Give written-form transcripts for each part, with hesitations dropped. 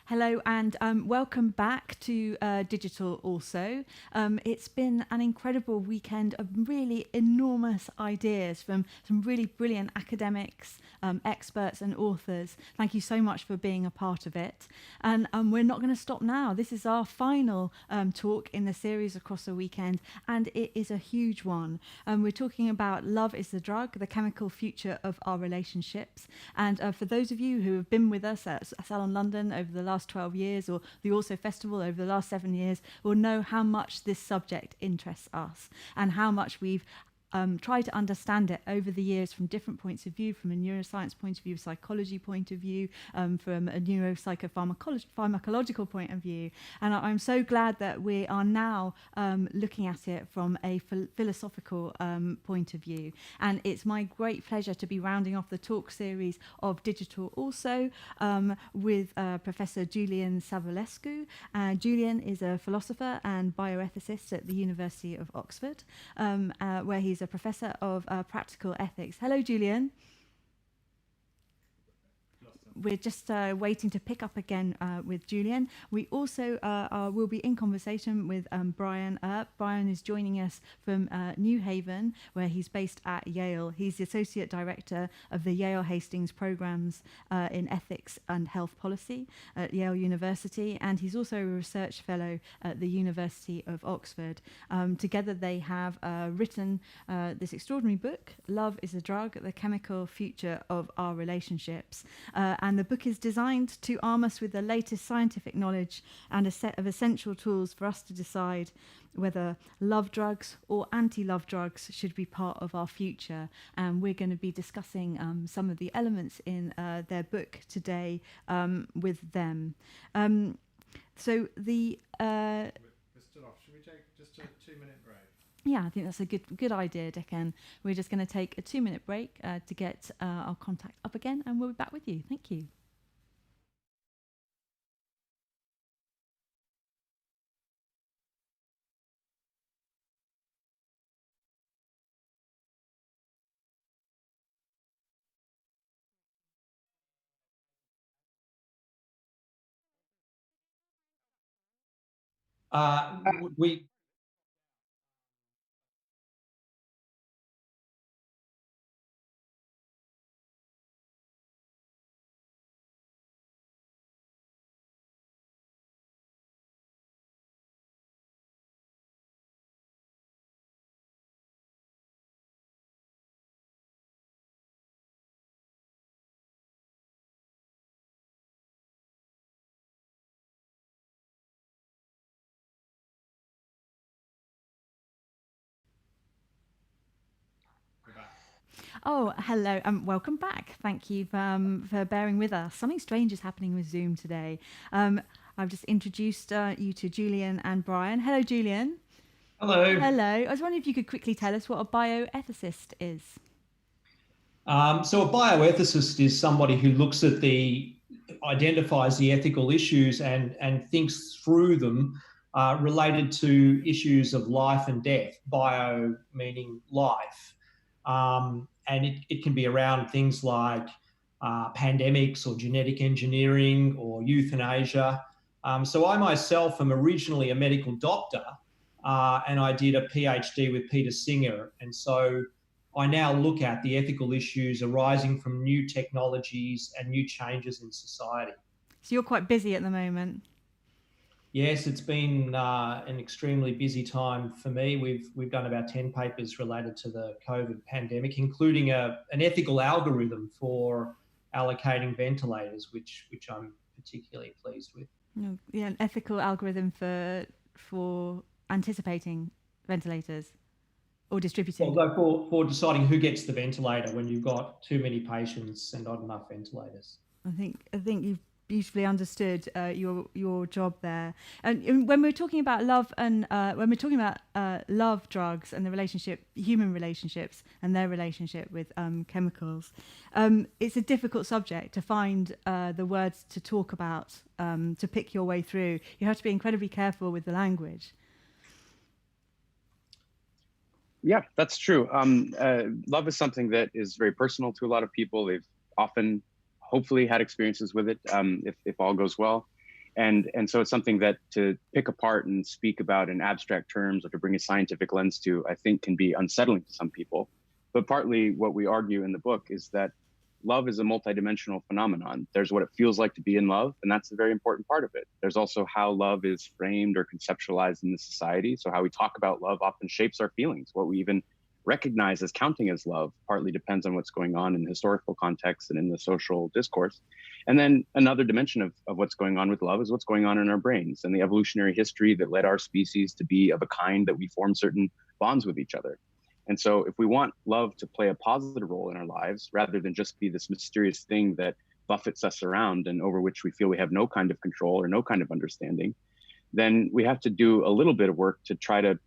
Hello and welcome back to Digital also. It's been an incredible weekend of really enormous ideas from some really brilliant academics, experts and authors. Thank you so much for being a part of it. And we're not going to stop now. This is our final talk in the series across the weekend, and it is a huge one. We're talking about Love is the Drug, the chemical future of our relationships. And for those of you who have been with us at Salon London over the last 12 years, or the Also Festival over the last 7 years, will know how much this subject interests us and how much we've tried to understand it over the years from different points of view, from a neuroscience point of view, psychology point of view, from a neuropsychopharmacological point of view. And I'm so glad that we are now looking at it from a philosophical point of view. And it's my great pleasure to be rounding off the talk series of Digital also with Professor Julian Savulescu. Julian is a philosopher and bioethicist at the University of Oxford, where he's a professor of practical ethics. Hello, Julian. We're just waiting to pick up again with Julian. We also will be in conversation with Brian Earp. Brian is joining us from New Haven, where he's based at Yale. He's the Associate Director of the Yale Hastings Programs in Ethics and Health Policy at Yale University, and he's also a Research Fellow at the University of Oxford. Together they have written this extraordinary book, Love is a Drug, the Chemical Future of Our Relationships. And the book is designed to arm us with the latest scientific knowledge and a set of essential tools for us to decide whether love drugs or anti-love drugs should be part of our future. And we're going to be discussing some of the elements in their book today with them. So the... Mr. Off, should we take just a 2-minute break? Yeah, I think that's a good idea, Deccan. We're just going to take a 2-minute break to get our contact up again, and we'll be back with you. Thank you. We Oh, hello, welcome back. Thank you for bearing with us. Something strange is happening with Zoom today. I've just introduced you to Julian and Brian. Hello, Julian. Hello. Hello. I was wondering if you could quickly tell us what a bioethicist is. So a bioethicist is somebody who identifies the ethical issues and thinks through them related to issues of life and death. Bio meaning life. And it can be around things like pandemics or genetic engineering or euthanasia. So I myself am originally a medical doctor, and I did a PhD with Peter Singer. And so I now look at the ethical issues arising from new technologies and new changes in society. So you're quite busy at the moment. Yes, it's been an extremely busy time for me. We've done about 10 papers related to the COVID pandemic, including an ethical algorithm for allocating ventilators, which I'm particularly pleased with. Yeah, an ethical algorithm for anticipating ventilators or distributing. Although for deciding who gets the ventilator when you've got too many patients and not enough ventilators. I think you've beautifully understood your job there. And when we're talking about love and when we're talking about love drugs and the human relationships and their relationship with chemicals, it's a difficult subject to find the words to talk about, to pick your way through. You have to be incredibly careful with the language. Yeah, that's true. Love is something that is very personal to a lot of people. They've often, hopefully, had experiences with it, if all goes well. And so it's something that to pick apart and speak about in abstract terms or to bring a scientific lens to, I think can be unsettling to some people. But partly what we argue in the book is that love is a multidimensional phenomenon. There's what it feels like to be in love, and that's a very important part of it. There's also how love is framed or conceptualized in the society. So how we talk about love often shapes our feelings. What we even recognize as counting as love partly depends on what's going on in the historical context and in the social discourse. And then another dimension of what's going on with love is what's going on in our brains and the evolutionary history that led our species to be of a kind that we form certain bonds with each other. And so if we want love to play a positive role in our lives, rather than just be this mysterious thing that buffets us around and over which we feel we have no kind of control or no kind of understanding, then we have to do a little bit of work to try to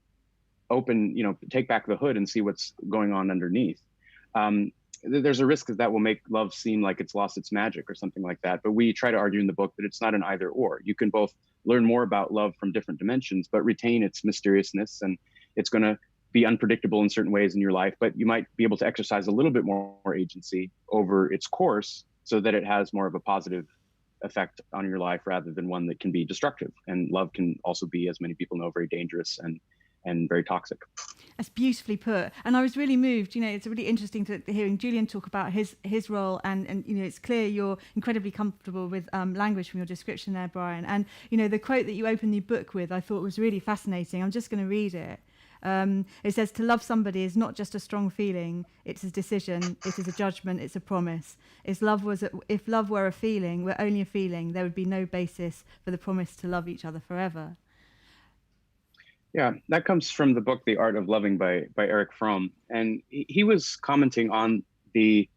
open, take back the hood and see what's going on underneath. There's a risk that will make love seem like it's lost its magic or something like that. But we try to argue in the book that it's not an either or. You can both learn more about love from different dimensions, but retain its mysteriousness, and it's going to be unpredictable in certain ways in your life, but you might be able to exercise a little bit more agency over its course so that it has more of a positive effect on your life rather than one that can be destructive. And love can also be, as many people know, very dangerous and very toxic. That's beautifully put. And I was really moved. It's really interesting hearing Julian talk about his role, and it's clear you're incredibly comfortable with language from your description there, Brian. And the quote that you opened the book with, I thought was really fascinating. I'm just going to read it. It says, "To love somebody is not just a strong feeling, it's a decision, it is a judgment, it's a promise. If love were a feeling, were only a feeling, there would be no basis for the promise to love each other forever." Yeah, that comes from the book, The Art of Loving by Erich Fromm. And he was commenting on the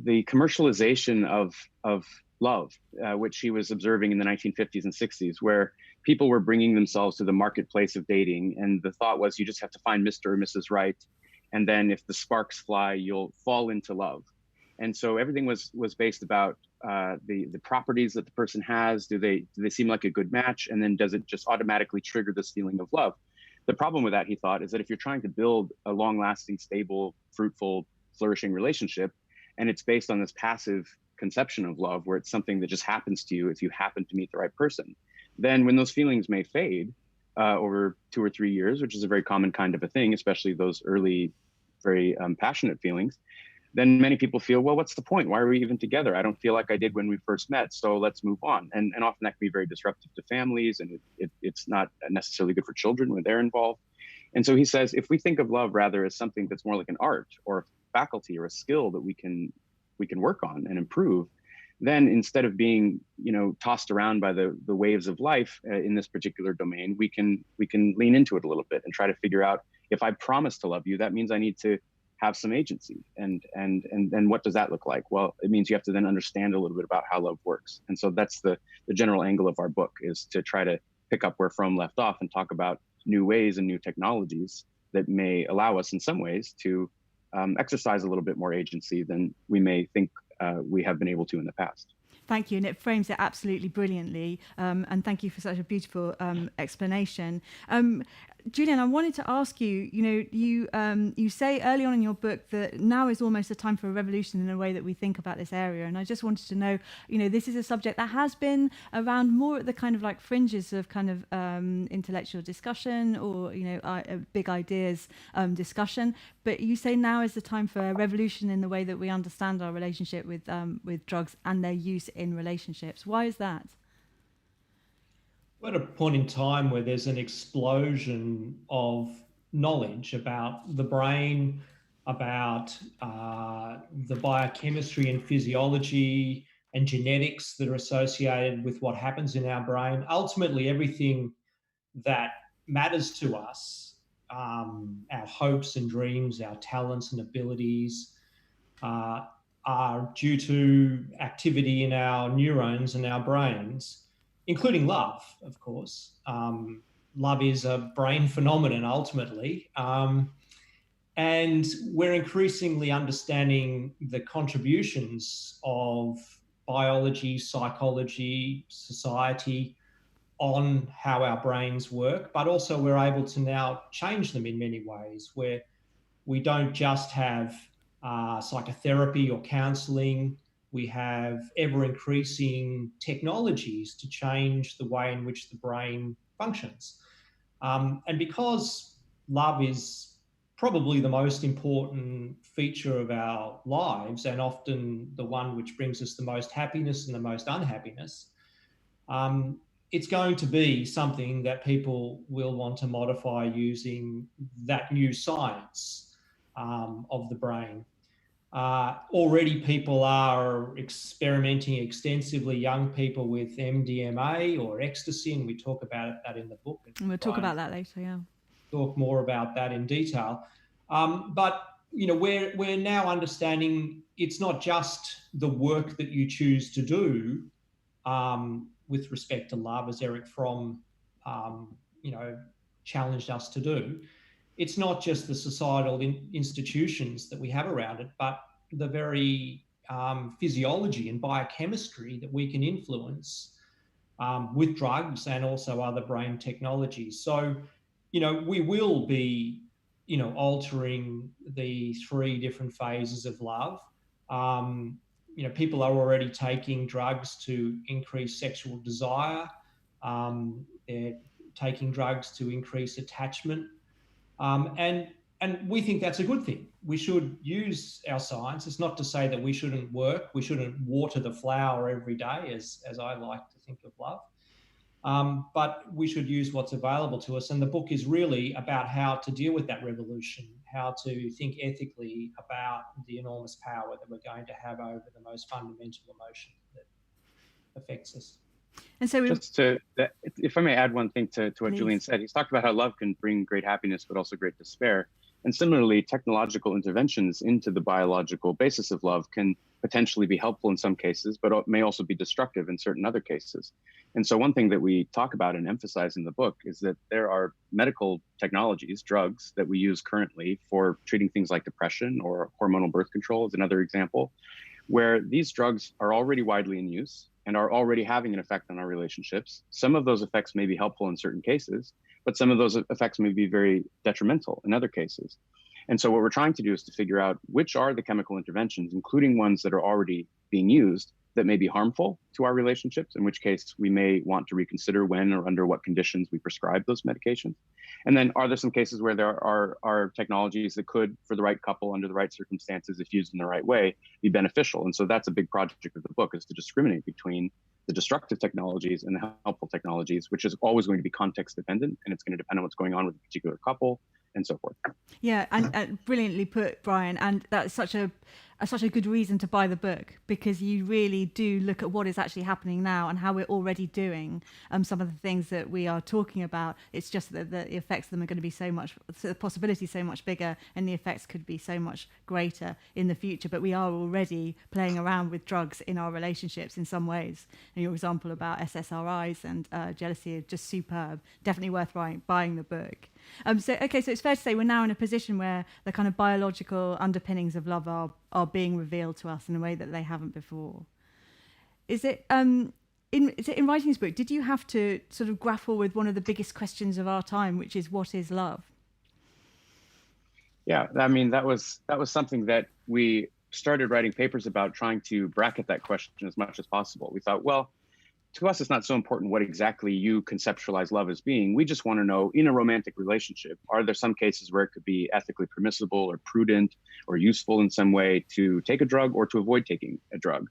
commercialization of love, which he was observing in the 1950s and 60s, where people were bringing themselves to the marketplace of dating. And the thought was you just have to find Mr. or Mrs. Right. And then if the sparks fly, you'll fall into love. And so everything was based about the properties that the person has. Do they seem like a good match? And then does it just automatically trigger this feeling of love? The problem with that, he thought, is that if you're trying to build a long-lasting, stable, fruitful, flourishing relationship, and it's based on this passive conception of love, where it's something that just happens to you if you happen to meet the right person, then when those feelings may fade over 2 or 3 years, which is a very common kind of a thing, especially those early, very passionate feelings, then many people feel, well, what's the point? Why are we even together? I don't feel like I did when we first met, so let's move on. And often that can be very disruptive to families, and it's not necessarily good for children when they're involved. And so he says, if we think of love rather as something that's more like an art or a faculty or a skill that we can work on and improve, then instead of being, tossed around by the waves of life in this particular domain, we can lean into it a little bit and try to figure out, if I promise to love you, that means I need to have some agency. And what does that look like? Well, it means you have to then understand a little bit about how love works. And so that's the general angle of our book, is to try to pick up where Fromm left off and talk about new ways and new technologies that may allow us in some ways to exercise a little bit more agency than we may think we have been able to in the past. Thank you, and it frames it absolutely brilliantly. And thank you for such a beautiful explanation. Julian, I wanted to ask you, you say early on in your book that now is almost a time for a revolution in the way that we think about this area. And I just wanted to know, this is a subject that has been around more at the kind of like fringes of kind of intellectual discussion or, big ideas discussion. But you say now is the time for a revolution in the way that we understand our relationship with drugs and their use in relationships. Why is that? We're at a point in time where there's an explosion of knowledge about the brain, about the biochemistry and physiology and genetics that are associated with what happens in our brain. Ultimately, everything that matters to us, our hopes and dreams, our talents and abilities, are due to activity in our neurons and our brains, including love, of course. Love is a brain phenomenon, ultimately. And we're increasingly understanding the contributions of biology, psychology, society on how our brains work, but also we're able to now change them in many ways, where we don't just have psychotherapy or counselling we have ever-increasing technologies to change the way in which the brain functions. And because love is probably the most important feature of our lives, and often the one which brings us the most happiness and the most unhappiness, it's going to be something that people will want to modify using that new science of the brain. Already people are experimenting extensively, young people, with MDMA or ecstasy, and we talk about that in the book. And we'll talk about that later, yeah. Talk more about that in detail. But we're now understanding it's not just the work that you choose to do with respect to love, as Eric Fromm, challenged us to do. It's not just the societal institutions that we have around it, but the very physiology and biochemistry that we can influence with drugs and also other brain technologies. So, we will be, altering the 3 different phases of love. People are already taking drugs to increase sexual desire. They're taking drugs to increase attachment. And we think that's a good thing. We should use our science. It's not to say that we shouldn't work. We shouldn't water the flower every day, as I like to think of love. But we should use what's available to us. And the book is really about how to deal with that revolution, how to think ethically about the enormous power that we're going to have over the most fundamental emotion that affects us. And so if I may add one thing to what Please. Julian said, he's talked about how love can bring great happiness, but also great despair. And similarly, technological interventions into the biological basis of love can potentially be helpful in some cases, but may also be destructive in certain other cases. And so one thing that we talk about and emphasize in the book is that there are medical technologies, drugs, that we use currently for treating things like depression, or hormonal birth control is another example, where these drugs are already widely in use and are already having an effect on our relationships. Some of those effects may be helpful in certain cases, but some of those effects may be very detrimental in other cases. And so what we're trying to do is to figure out which are the chemical interventions, including ones that are already being used, that may be harmful to our relationships, in which case we may want to reconsider when or under what conditions we prescribe those medications. And then are there some cases where there are technologies that could, for the right couple, under the right circumstances, if used in the right way, be beneficial? And so that's a big project of the book, is to discriminate between the destructive technologies and the helpful technologies, which is always going to be context dependent, and it's going to depend on what's going on with a particular couple and so forth. Yeah, and brilliantly put, Brian. And that's such a good reason to buy the book, because you really do look at what is actually happening now and how we're already doing some of the things that we are talking about. It's just that the effects of them are going to be the possibility so much bigger, and the effects could be so much greater in the future. But we are already playing around with drugs in our relationships in some ways. And your example about SSRIs and jealousy is just superb. Definitely worth buying the book. So it's fair to say we're now in a position where the kind of biological underpinnings of love are being revealed to us in a way that they haven't before. Is it in writing this book, did you have to sort of grapple with one of the biggest questions of our time, which is, what is love? Yeah, I mean, that was something that we started writing papers about, trying to bracket that question as much as possible. We thought, well, to us, it's not so important what exactly you conceptualize love as being. We just want to know, in a romantic relationship, are there some cases where it could be ethically permissible or prudent or useful in some way to take a drug or to avoid taking a drug?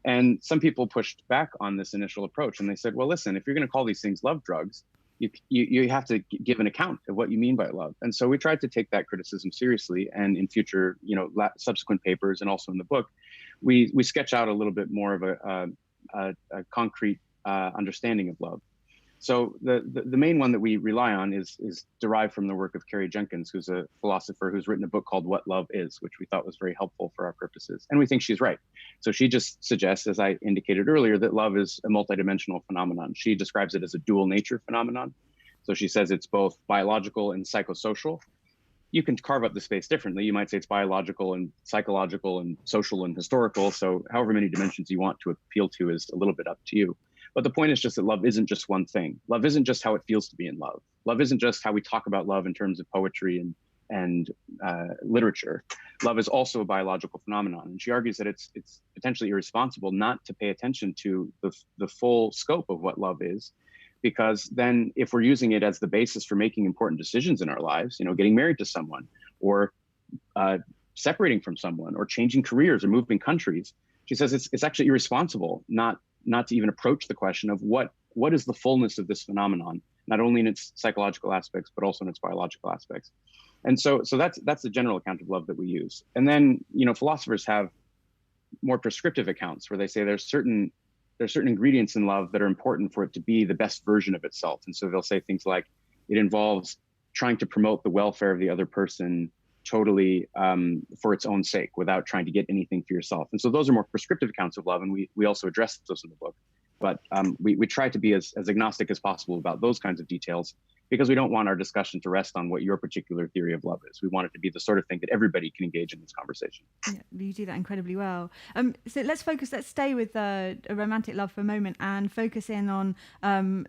And some people pushed back on this initial approach, and they said, well, listen, if you're going to call these things love drugs, you have to give an account of what you mean by love. And so we tried to take that criticism seriously, and in future, subsequent papers and also in the book, we sketch out a little bit more of a concrete understanding of love. So the main one that we rely on is derived from the work of Carrie Jenkins, who's a philosopher who's written a book called What Love Is, which we thought was very helpful for our purposes. And we think she's right. So she just suggests, as I indicated earlier, that love is a multidimensional phenomenon. She describes it as a dual nature phenomenon. So she says it's both biological and psychosocial. You can carve up the space differently. You might say it's biological and psychological and social and historical. So however many dimensions you want to appeal to is a little bit up to you. But the point is just that love isn't just one thing. Love isn't just how it feels to be in love. Love isn't just how we talk about love in terms of poetry and literature, love is also a biological phenomenon. And she argues that it's potentially irresponsible not to pay attention to the full scope of what love is, because then if we're using it as the basis for making important decisions in our lives, getting married to someone, or separating from someone, or changing careers or moving countries, she says it's actually irresponsible not to even approach the question of what is the fullness of this phenomenon, not only in its psychological aspects, but also in its biological aspects. And so that's the general account of love that we use. And then, philosophers have more prescriptive accounts where they say there's certain ingredients in love that are important for it to be the best version of itself. And so they'll say things like, it involves trying to promote the welfare of the other person totally for its own sake, without trying to get anything for yourself. And so those are more prescriptive accounts of love, and we also address those in the book. But we try to be as agnostic as possible about those kinds of details, because we don't want our discussion to rest on what your particular theory of love is. We want it to be the sort of thing that everybody can engage in this conversation. Yeah, you do that incredibly well. So let's stay with a romantic love for a moment and focus in on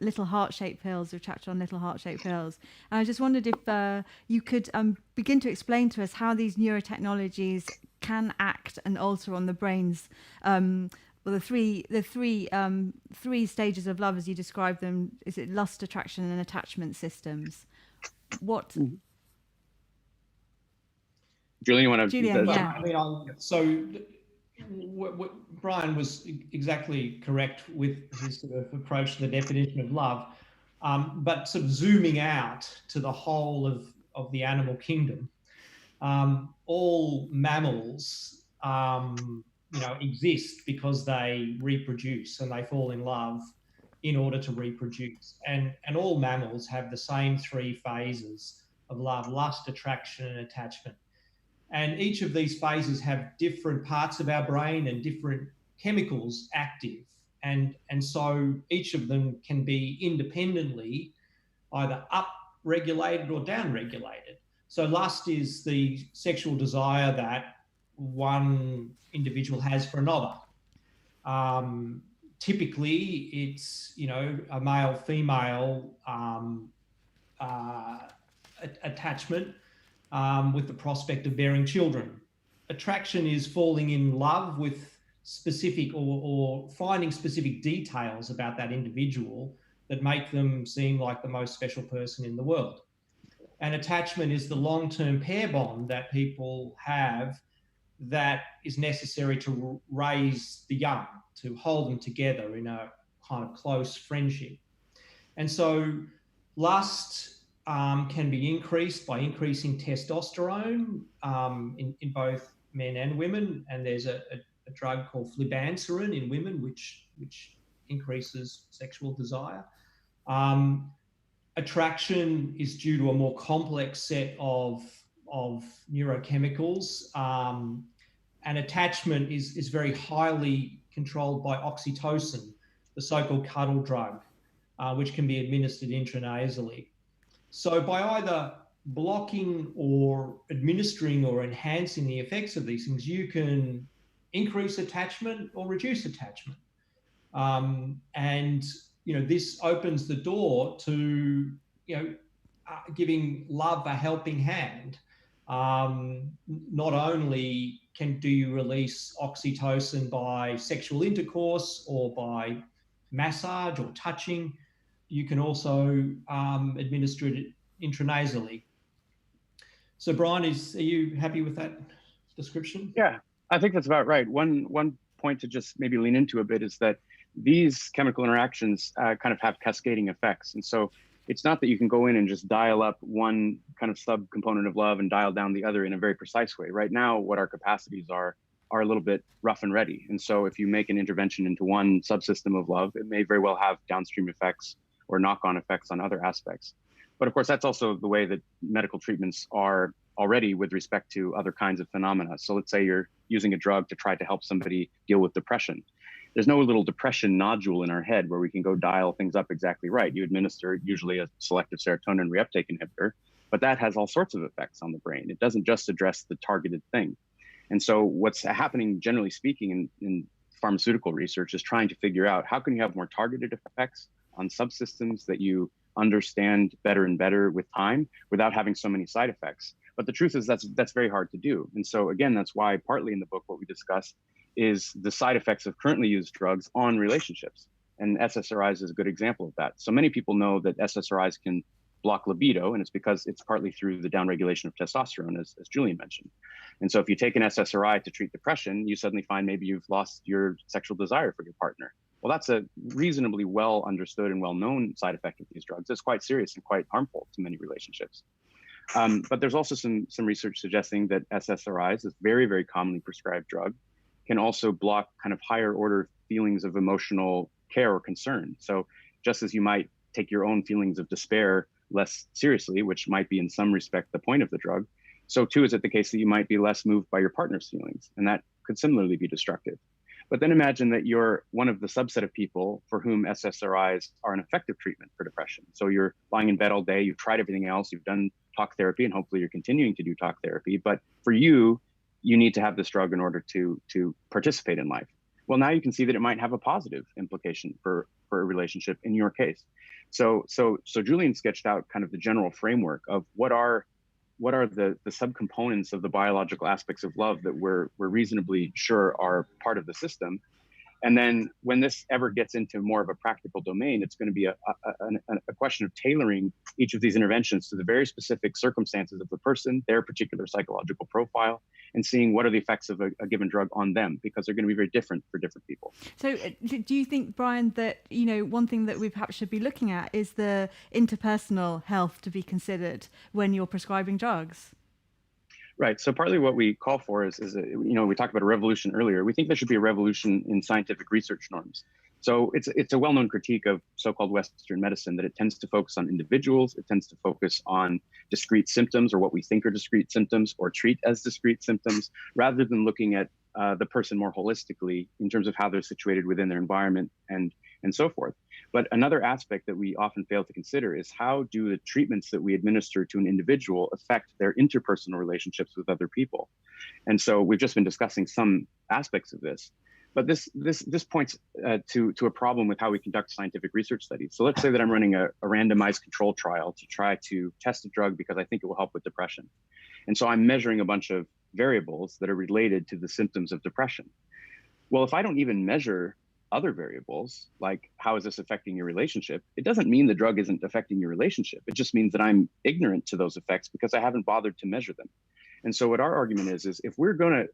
Little Heart-Shaped Pills, your chapter on Little Heart-Shaped Pills. And I just wondered if you could begin to explain to us how these neurotechnologies can act and alter on the brain's the three stages of love as you describe them. Is it lust, attraction, and attachment systems? What? Julian, you want to? Julian, yeah. So what Brian was exactly correct with his sort of approach to the definition of love, but sort of zooming out to the whole of the animal kingdom, all mammals exist because they reproduce and they fall in love in order to reproduce. And all mammals have the same three phases of love: lust, attraction, and attachment. And each of these phases have different parts of our brain and different chemicals active. And so each of them can be independently either up-regulated or down-regulated. So lust is the sexual desire that one individual has for another. Typically, it's a male-female attachment with the prospect of bearing children. Attraction is falling in love with specific or finding specific details about that individual that make them seem like the most special person in the world. And attachment is the long-term pair bond that people have that is necessary to raise the young, to hold them together in a kind of close friendship. And so lust can be increased by increasing testosterone in both men and women. And there's a drug called flibanserin in women, which increases sexual desire. Attraction is due to a more complex set of neurochemicals, and attachment is very highly controlled by oxytocin, the so-called cuddle drug, which can be administered intranasally. So by either blocking or administering or enhancing the effects of these things, you can increase attachment or reduce attachment. And this opens the door to giving love a helping hand. Not only do you release oxytocin by sexual intercourse or by massage or touching, you can also administer it intranasally. So Brian, are you happy with that description? Yeah, I think that's about right. One point to just maybe lean into a bit is that these chemical interactions kind of have cascading effects. And so it's not that you can go in and just dial up one kind of subcomponent of love and dial down the other in a very precise way. Right now, what our capacities are a little bit rough and ready. And so if you make an intervention into one subsystem of love, it may very well have downstream effects or knock-on effects on other aspects. But of course, that's also the way that medical treatments are already with respect to other kinds of phenomena. So let's say you're using a drug to try to help somebody deal with depression. There's no little depression nodule in our head where we can go dial things up exactly right. You administer usually a selective serotonin reuptake inhibitor, but that has all sorts of effects on the brain. It doesn't just address the targeted thing. And so what's happening, generally speaking, in pharmaceutical research is trying to figure out how can you have more targeted effects on subsystems that you understand better and better with time without having so many side effects, But the truth is that's very hard to do. And so again, that's why partly in the book what we discuss is the side effects of currently used drugs on relationships. And SSRIs is a good example of that. So many people know that SSRIs can block libido, and it's because it's partly through the downregulation of testosterone, as Julian mentioned. And so if you take an SSRI to treat depression, you suddenly find maybe you've lost your sexual desire for your partner. Well, that's a reasonably well understood and well known side effect of these drugs. It's quite serious and quite harmful to many relationships. But there's also some research suggesting that SSRIs, this very, very commonly prescribed drug, can also block kind of higher order feelings of emotional care or concern. So just as you might take your own feelings of despair less seriously, which might be in some respect the point of the drug, so too is it the case that you might be less moved by your partner's feelings, and that could similarly be destructive. But then imagine that you're one of the subset of people for whom SSRIs are an effective treatment for depression. So you're lying in bed all day, you've tried everything else, you've done talk therapy, and hopefully you're continuing to do talk therapy. But for you, you need to have this drug in order to participate in life. Well, now you can see that it might have a positive implication for a relationship in your case. So Julian sketched out kind of the general framework of what are the subcomponents of the biological aspects of love that we're reasonably sure are part of the system. And then when this ever gets into more of a practical domain, it's going to be a question of tailoring each of these interventions to the very specific circumstances of the person, their particular psychological profile, and seeing what are the effects of a given drug on them, because they're going to be very different for different people. So do you think, Brian, that, one thing that we perhaps should be looking at is the interpersonal health to be considered when you're prescribing drugs? Right. So partly what we call for is we talked about a revolution earlier. We think there should be a revolution in scientific research norms. So it's a well-known critique of so-called Western medicine that it tends to focus on individuals. It tends to focus on discrete symptoms, or what we think are discrete symptoms, or treat as discrete symptoms, rather than looking at the person more holistically in terms of how they're situated within their environment and so forth. But another aspect that we often fail to consider is how do the treatments that we administer to an individual affect their interpersonal relationships with other people? And so we've just been discussing some aspects of this, but this points to a problem with how we conduct scientific research studies. So let's say that I'm running a randomized control trial to try to test a drug because I think it will help with depression. And so I'm measuring a bunch of variables that are related to the symptoms of depression. Well, if I don't even measure other variables, like how is this affecting your relationship, it doesn't mean the drug isn't affecting your relationship. It just means that I'm ignorant to those effects because I haven't bothered to measure them. And so what our argument is if we're gonna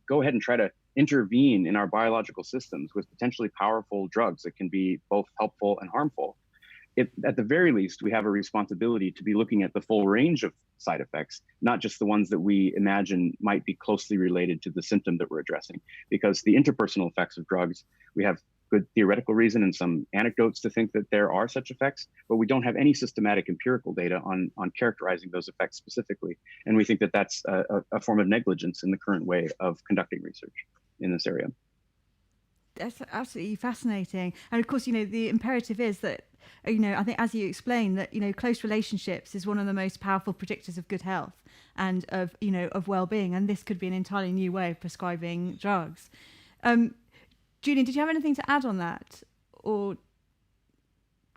go ahead and try to intervene in our biological systems with potentially powerful drugs that can be both helpful and harmful, at the very least, we have a responsibility to be looking at the full range of side effects, not just the ones that we imagine might be closely related to the symptom that we're addressing. Because the interpersonal effects of drugs, we have good theoretical reason and some anecdotes to think that there are such effects, but we don't have any systematic empirical data on characterizing those effects specifically. And we think that that's a form of negligence in the current way of conducting research in this area. That's absolutely fascinating. And of course, the imperative is that, I think as you explained that, close relationships is one of the most powerful predictors of good health and of well-being. And this could be an entirely new way of prescribing drugs. Julian, did you have anything to add on that? Or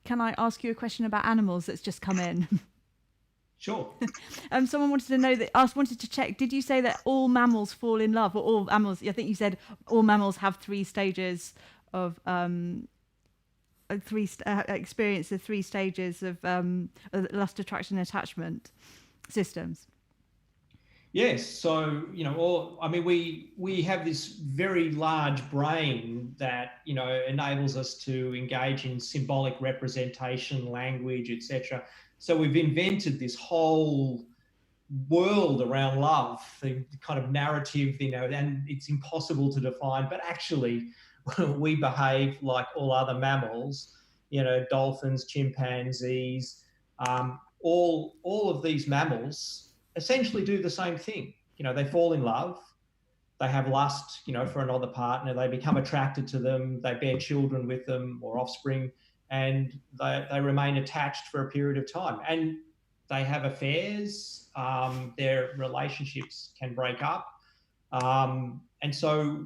can I ask you a question about animals that's just come in? Sure. Someone wanted to know wanted to check, did you say that all mammals fall in love, or all mammals, I think you said all mammals have 3 stages of, experience the 3 stages of lust, attraction, and attachment systems? Yes. So, we have this very large brain that, enables us to engage in symbolic representation, language, etc. So we've invented this whole world around love, the kind of narrative, and it's impossible to define, but actually we behave like all other mammals, dolphins, chimpanzees, all of these mammals essentially do the same thing. They fall in love, they have lust, for another partner, they become attracted to them, they bear children with them or offspring, and they remain attached for a period of time. And they have affairs, their relationships can break up. And so,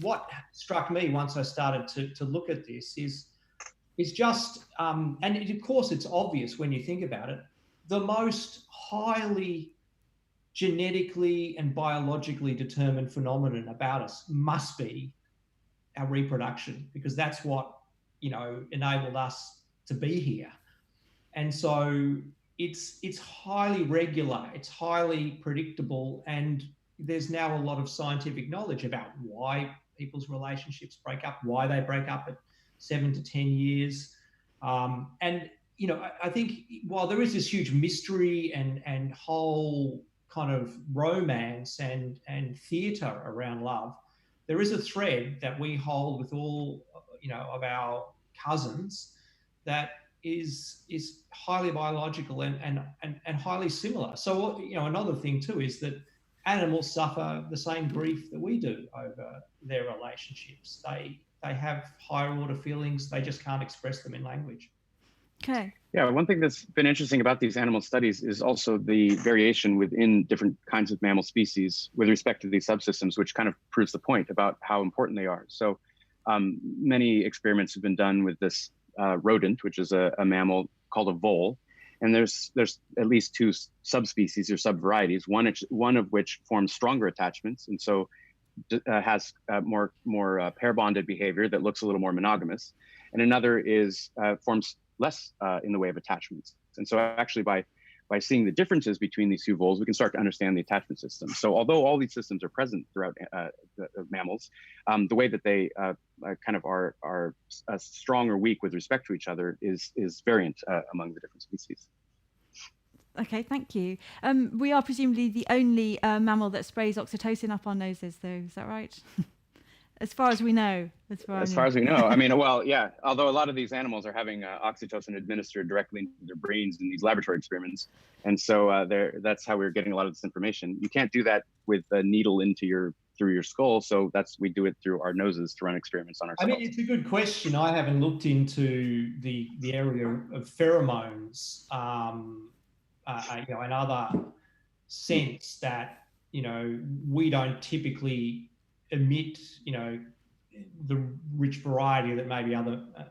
what struck me once I started to look at this is just, and of course it's obvious when you think about it, the most highly genetically and biologically determined phenomenon about us must be our reproduction, because that's what, enabled us to be here. And so it's highly regular, it's highly predictable, and there's now a lot of scientific knowledge about why people's relationships break up, why they break up at 7 to 10 years. And I think while there is this huge mystery and whole kind of romance and theatre around love, there is a thread that we hold with all of our cousins that is highly biological and highly similar. So another thing too is that animals suffer the same grief that we do over their relationships. They have higher order feelings, they just can't express them in language. Okay. Yeah, one thing that's been interesting about these animal studies is also the variation within different kinds of mammal species with respect to these subsystems, which kind of proves the point about how important they are. So many experiments have been done with this rodent, which is a mammal called a vole. And there's at least two subspecies or subvarieties, one of which forms stronger attachments, and so has more pair bonded behavior that looks a little more monogamous, and another forms less in the way of attachments. And so actually by seeing the differences between these two voles, we can start to understand the attachment system. So although all these systems are present throughout the mammals, the way that they kind of are strong or weak with respect to each other is variant among the different species. Okay, thank you. We are presumably the only mammal that sprays oxytocin up our noses, though. Is that right? As far as we know. As far as we know. I mean, well, yeah, although a lot of these animals are having oxytocin administered directly into their brains in these laboratory experiments. And so that's how we're getting a lot of this information. You can't do that with a needle through your skull. So we do it through our noses to run experiments on ourselves. I mean, it's a good question. I haven't looked into the area of pheromones, another sense that, we don't typically emit, the rich variety that maybe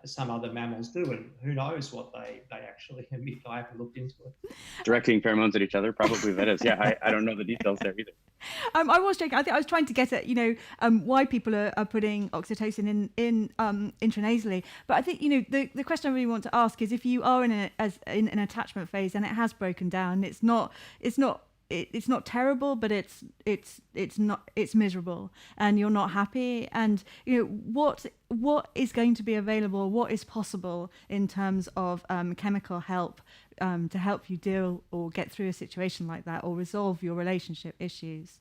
some other mammals do, and who knows what they actually emit. I haven't looked into it. Directing pheromones at each other, probably that is. Yeah, I don't know the details there either. I was joking. I think I was trying to get at, why people are putting oxytocin in intranasally. But I think, the question I really want to ask is if you are in an attachment phase and it has broken down, it's not terrible, but it's miserable, and you're not happy. And what is going to be available, what is possible in terms of chemical help to help you deal or get through a situation like that, or resolve your relationship issues?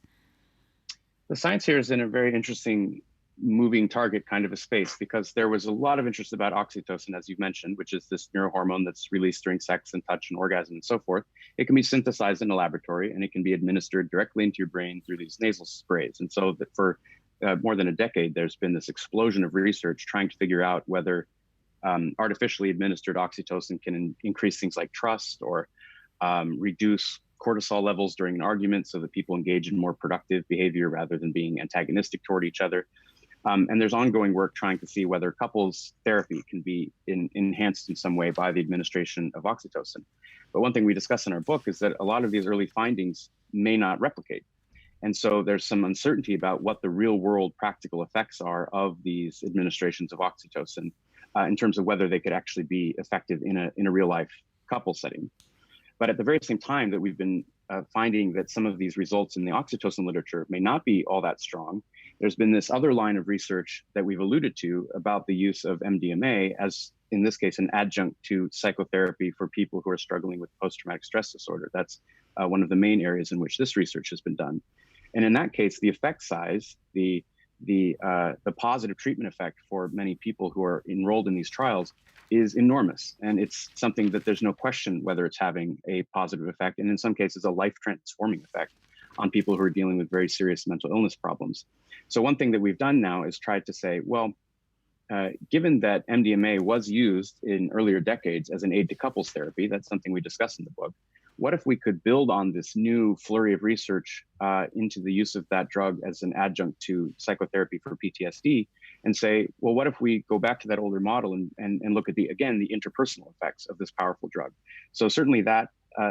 The science here is in a very interesting moving target kind of a space, because there was a lot of interest about oxytocin, as you've mentioned, which is this neurohormone that's released during sex and touch and orgasm and so forth. It can be synthesized in a laboratory, and it can be administered directly into your brain through these nasal sprays. And so for more than a decade, there's been this explosion of research trying to figure out whether artificially administered oxytocin can increase things like trust, or reduce cortisol levels during an argument so that people engage in more productive behavior rather than being antagonistic toward each other. And there's ongoing work trying to see whether couples therapy can be enhanced in some way by the administration of oxytocin. But one thing we discuss in our book is that a lot of these early findings may not replicate. And so there's some uncertainty about what the real world practical effects are of these administrations of oxytocin in terms of whether they could actually be effective in a real life couple setting. But at the very same time that we've been finding that some of these results in the oxytocin literature may not be all that strong, there's been this other line of research that we've alluded to about the use of MDMA as, in this case, an adjunct to psychotherapy for people who are struggling with post-traumatic stress disorder. That's one of the main areas in which this research has been done. And in that case, the effect size, the positive treatment effect for many people who are enrolled in these trials is enormous. And it's something that there's no question whether it's having a positive effect, and in some cases, a life-transforming effect on people who are dealing with very serious mental illness problems. So one thing that we've done now is tried to say, well, given that MDMA was used in earlier decades as an aid to couples therapy, that's something we discuss in the book. What if we could build on this new flurry of research into the use of that drug as an adjunct to psychotherapy for PTSD, and say, well, what if we go back to that older model and look at the interpersonal effects of this powerful drug? So certainly that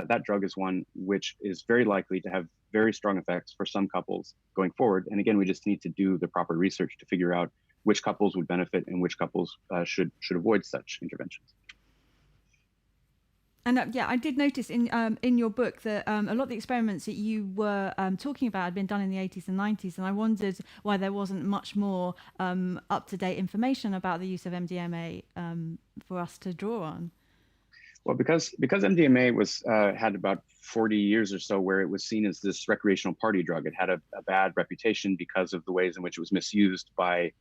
that drug is one which is very likely to have very strong effects for some couples going forward. And again, we just need to do the proper research to figure out which couples would benefit and which couples should avoid such interventions. And I did notice in your book that a lot of the experiments that you were talking about had been done in the 80s and 90s, and I wondered why there wasn't much more up-to-date information about the use of MDMA for us to draw on. Well, because MDMA was had about 40 years or so where it was seen as this recreational party drug. It had a bad reputation because of the ways in which it was misused by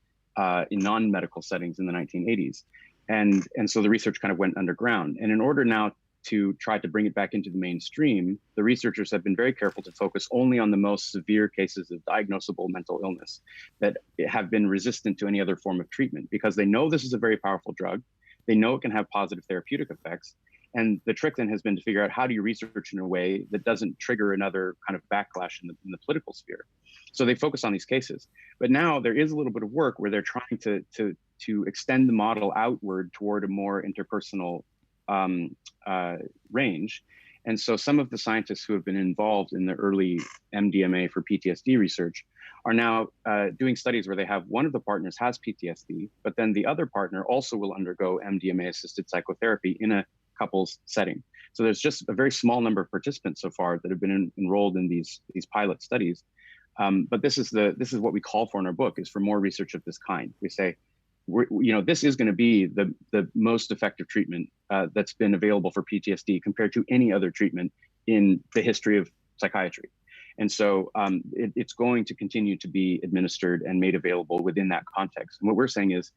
in non-medical settings in the 1980s, and so the research kind of went underground. And in order now to try to bring it back into the mainstream, the researchers have been very careful to focus only on the most severe cases of diagnosable mental illness that have been resistant to any other form of treatment, because they know this is a very powerful drug. They know it can have positive therapeutic effects. And the trick then has been to figure out, how do you research in a way that doesn't trigger another kind of backlash in the political sphere? So they focus on these cases. But now there is a little bit of work where they're trying to extend the model outward toward a more interpersonal range. And so some of the scientists who have been involved in the early MDMA for PTSD research are now doing studies where they have one of the partners has PTSD, but then the other partner also will undergo MDMA-assisted psychotherapy in a couples setting. So there's just a very small number of participants so far that have been enrolled in these pilot studies. But this is what we call for in our book, is for more research of this kind. We say, this is going to be the most effective treatment that's been available for PTSD compared to any other treatment in the history of psychiatry. And so it's going to continue to be administered and made available within that context. And what we're saying is,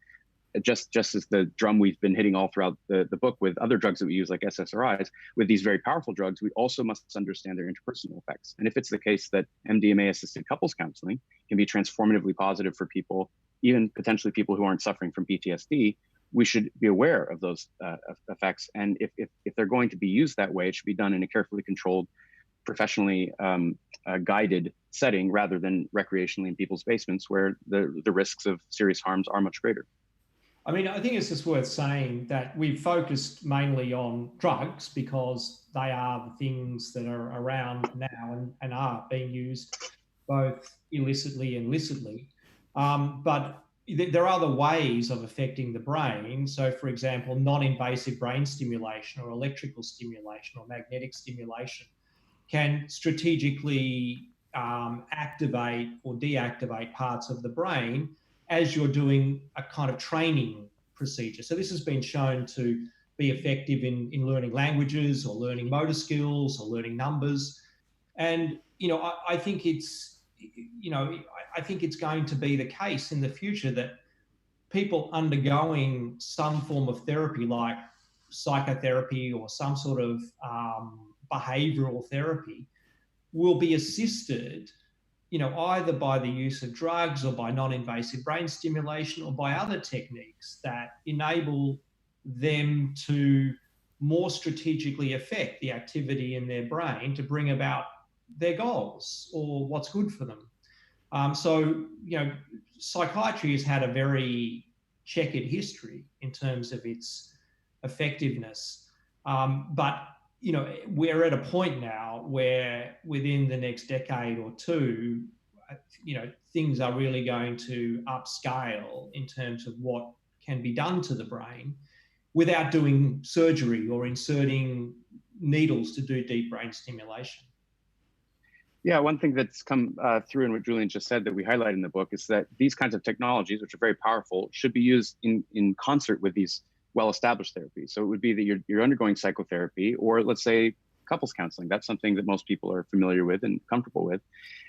just as the drum we've been hitting all throughout the book with other drugs that we use like SSRIs, with these very powerful drugs, we also must understand their interpersonal effects. And if it's the case that MDMA-assisted couples counseling can be transformatively positive for people, even potentially people who aren't suffering from PTSD, we should be aware of those effects. And if they're going to be used that way, it should be done in a carefully controlled, professionally guided setting, rather than recreationally in people's basements, where the risks of serious harms are much greater. I mean, I think it's just worth saying that we've focused mainly on drugs because they are the things that are around now and are being used both illicitly and licitly. But there are other ways of affecting the brain. So, for example, non-invasive brain stimulation or electrical stimulation or magnetic stimulation can strategically activate or deactivate parts of the brain as you're doing a kind of training procedure. So this has been shown to be effective in learning languages or learning motor skills or learning numbers. And, I think it's going to be the case in the future that people undergoing some form of therapy like psychotherapy or some sort of behavioral therapy will be assisted either by the use of drugs or by non-invasive brain stimulation or by other techniques that enable them to more strategically affect the activity in their brain to bring about their goals or what's good for them. So psychiatry has had a very checkered history in terms of its effectiveness. But we're at a point now where within the next decade or two, things are really going to upscale in terms of what can be done to the brain without doing surgery or inserting needles to do deep brain stimulation. Yeah, one thing that's come through in what Julian just said that we highlight in the book is that these kinds of technologies, which are very powerful, should be used in concert with these well-established therapies. So it would be that you're undergoing psychotherapy, or let's say couples counseling. That's something that most people are familiar with and comfortable with.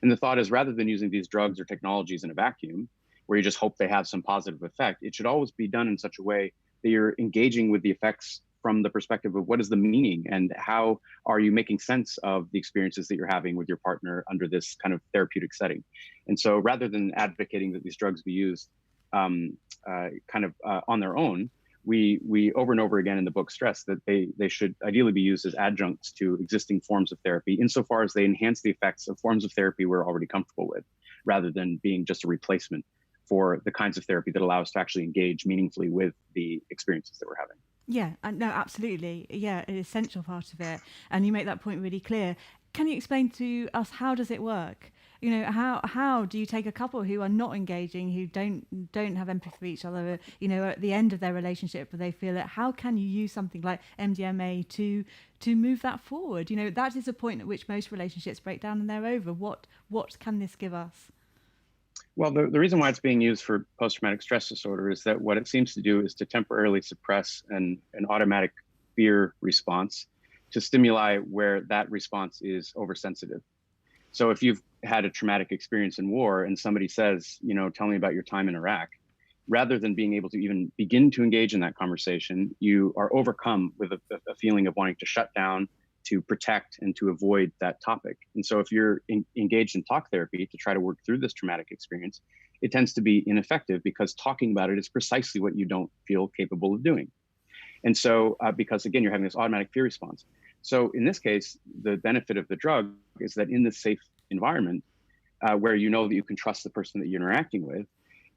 And the thought is, rather than using these drugs or technologies in a vacuum, where you just hope they have some positive effect, it should always be done in such a way that you're engaging with the effects from the perspective of what is the meaning and how are you making sense of the experiences that you're having with your partner under this kind of therapeutic setting. And so rather than advocating that these drugs be used on their own, we over and over again in the book stress that they should ideally be used as adjuncts to existing forms of therapy insofar as they enhance the effects of forms of therapy we're already comfortable with, rather than being just a replacement for the kinds of therapy that allow us to actually engage meaningfully with the experiences that we're having. Yeah, no, absolutely. Yeah, an essential part of it. And you make that point really clear. Can you explain to us, how does it work? You know, how do you take a couple who are not engaging, who don't have empathy for each other, you know, at the end of their relationship, they feel it? How can you use something like MDMA to move that forward? You know, that is a point at which most relationships break down and they're over. What can this give us? Well, the reason why it's being used for post-traumatic stress disorder is that what it seems to do is to temporarily suppress an automatic fear response to stimuli where that response is oversensitive. So if you've had a traumatic experience in war and somebody says, you know, tell me about your time in Iraq, rather than being able to even begin to engage in that conversation, you are overcome with a feeling of wanting to shut down, to protect, and to avoid that topic. And so if you're engaged in talk therapy to try to work through this traumatic experience, it tends to be ineffective because talking about it is precisely what you don't feel capable of doing. And so, because again, you're having this automatic fear response. So in this case, the benefit of the drug is that in this safe environment, where you know that you can trust the person that you're interacting with,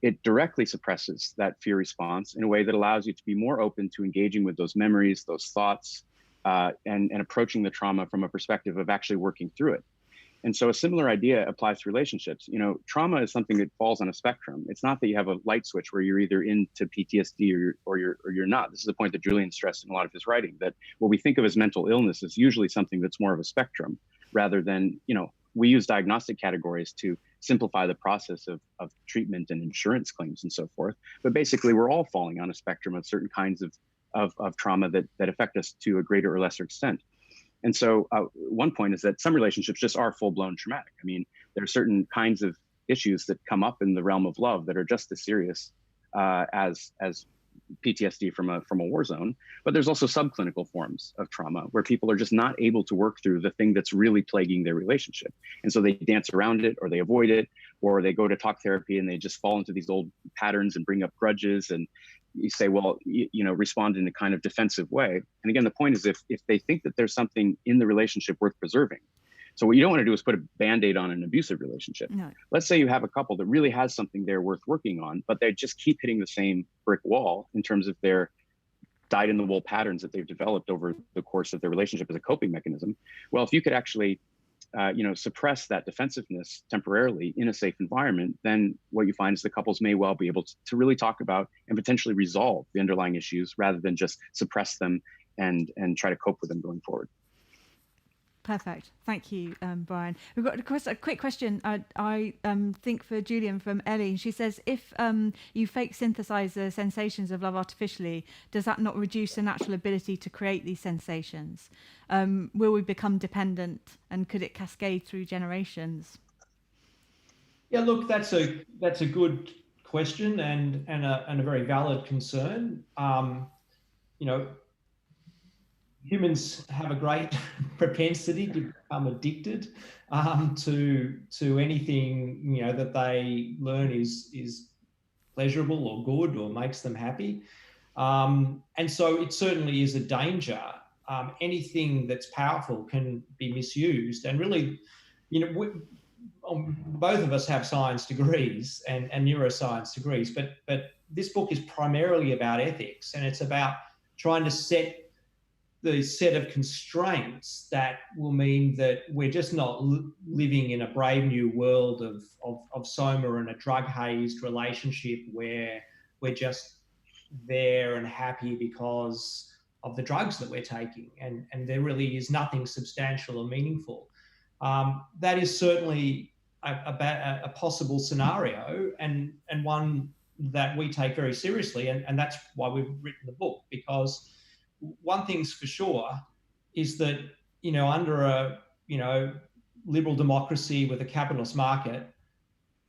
it directly suppresses that fear response in a way that allows you to be more open to engaging with those memories, those thoughts, and approaching the trauma from a perspective of actually working through it. And so a similar idea applies to relationships. You know, trauma is something that falls on a spectrum. It's not that you have a light switch where you're either into PTSD or you're not. This is the point that Julian stressed in a lot of his writing, that what we think of as mental illness is usually something that's more of a spectrum rather than, you know, we use diagnostic categories to simplify the process of treatment and insurance claims and so forth. But basically, we're all falling on a spectrum of certain kinds of trauma that affect us to a greater or lesser extent. And so one point is that some relationships just are full-blown traumatic. I mean, there are certain kinds of issues that come up in the realm of love that are just as serious as PTSD from a war zone. But there's also subclinical forms of trauma where people are just not able to work through the thing that's really plaguing their relationship. And so they dance around it, or they avoid it, or they go to talk therapy and they just fall into these old patterns and bring up grudges. And you say, well, you know, respond in a kind of defensive way. And again, the point is if they think that there's something in the relationship worth preserving. So what you don't want to do is put a Band-Aid on an abusive relationship. No. Let's say you have a couple that really has something there worth working on, but they just keep hitting the same brick wall in terms of their dyed-in-the-wool patterns that they've developed over the course of their relationship as a coping mechanism. Well, if you could actually suppress that defensiveness temporarily in a safe environment, then what you find is the couples may well be able to really talk about and potentially resolve the underlying issues rather than just suppress them and try to cope with them going forward. Perfect. Thank you, Brian. We've got a quick question, I think, for Julian from Ellie. She says, if you fake synthesize the sensations of love artificially, does that not reduce the natural ability to create these sensations? Will we become dependent, and could it cascade through generations? Yeah, look, that's a good question and a very valid concern. You know, humans have a great propensity to become addicted to anything, you know, that they learn is pleasurable or good or makes them happy. And so it certainly is a danger. Anything that's powerful can be misused. And really, you know, both of us have science degrees and neuroscience degrees, but this book is primarily about ethics, and it's about trying to set the set of constraints that will mean that we're just not living in a brave new world of soma and a drug-hazed relationship where we're just there and happy because of the drugs that we're taking, and there really is nothing substantial or meaningful. That is certainly a possible scenario, and one that we take very seriously, and that's why we've written the book, because one thing's for sure is that, you know, under a, you know, liberal democracy with a capitalist market,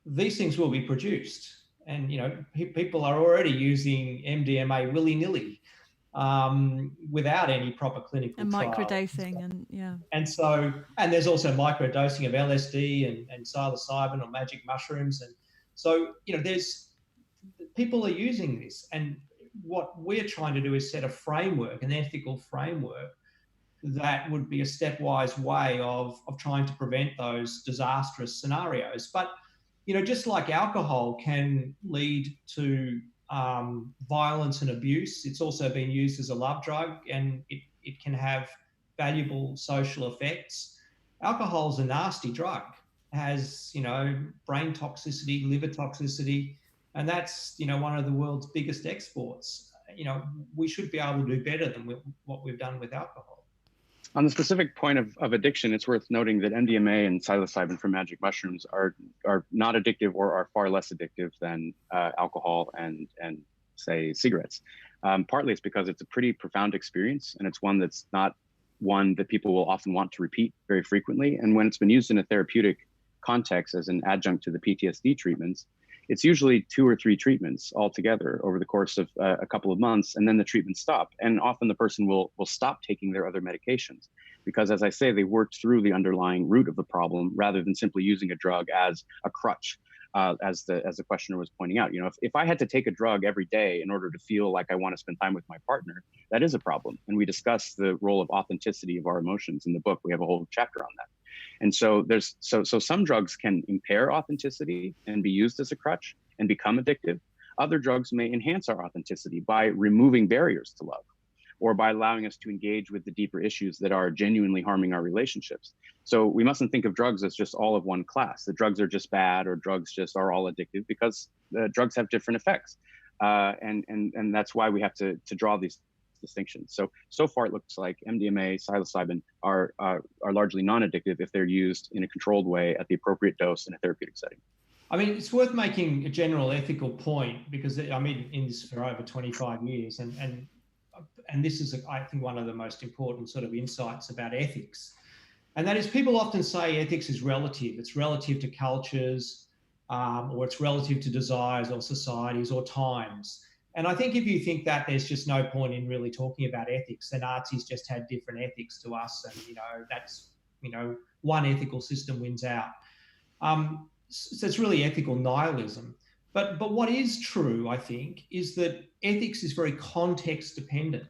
these things will be produced. And, you know, people are already using MDMA willy-nilly without any proper clinical trials. Microdosing and yeah. And so, and there's also microdosing of LSD and psilocybin or magic mushrooms. And so, you know, people are using this, and what we're trying to do is set a framework, an ethical framework that would be a stepwise way of trying to prevent those disastrous scenarios. But, you know, just like alcohol can lead to violence and abuse. It's also been used as a love drug, and it can have valuable social effects. Alcohol's a nasty drug. It has, brain toxicity, liver toxicity, and that's, one of the world's biggest exports. We should be able to do better than what we've done with alcohol. On the specific point of addiction, it's worth noting that MDMA and psilocybin from magic mushrooms are not addictive, or are far less addictive than alcohol and say cigarettes. Partly it's because it's a pretty profound experience, and it's one that's not one that people will often want to repeat very frequently. And when it's been used in a therapeutic context as an adjunct to the PTSD treatments, it's usually 2 or 3 treatments altogether over the course of a couple of months, and then the treatments stop. And often the person will stop taking their other medications because, as I say, they worked through the underlying root of the problem rather than simply using a drug as a crutch, as the questioner was pointing out. If I had to take a drug every day in order to feel like I want to spend time with my partner, that is a problem. And we discuss the role of authenticity of our emotions in the book. We have a whole chapter on that. And so some drugs can impair authenticity and be used as a crutch and become addictive. Other drugs may enhance our authenticity by removing barriers to love, or by allowing us to engage with the deeper issues that are genuinely harming our relationships. So we mustn't think of drugs as just all of one class. The drugs are just bad, or drugs just are all addictive, because drugs have different effects. And that's why we have to draw these distinctions. So far it looks like MDMA, psilocybin are largely non-addictive if they're used in a controlled way at the appropriate dose in a therapeutic setting. I mean, it's worth making a general ethical point, because I'm in this for over 25 years, and this is, I think, one of the most important sort of insights about ethics. And that is, people often say ethics is relative. It's relative to cultures, or it's relative to desires or societies or times. And I think if you think that, there's just no point in really talking about ethics. The Nazis just had different ethics to us, and that's one ethical system wins out. So it's really ethical nihilism. But what is true, I think, is that ethics is very context dependent.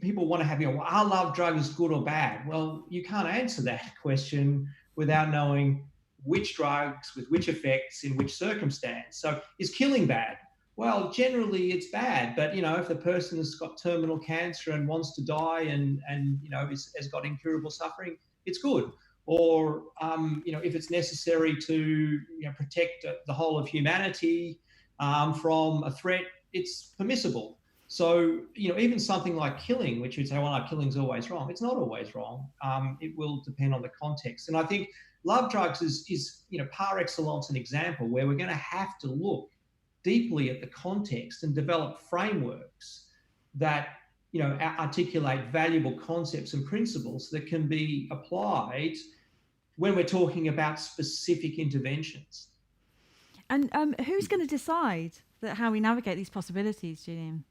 People want to have, our love drug is good or bad. Well, you can't answer that question without knowing which drugs, with which effects, in which circumstance. So is killing bad? Well, generally it's bad, but if the person has got terminal cancer and wants to die and has got incurable suffering, it's good. Or if it's necessary to protect the whole of humanity from a threat, it's permissible. So even something like killing, which you'd say, well, no, killing's always wrong. It's not always wrong. It will depend on the context. And I think love drugs is par excellence an example where we're going to have to look deeply at the context and develop frameworks that articulate valuable concepts and principles that can be applied when we're talking about specific interventions. And who's going to decide how we navigate these possibilities, Julian?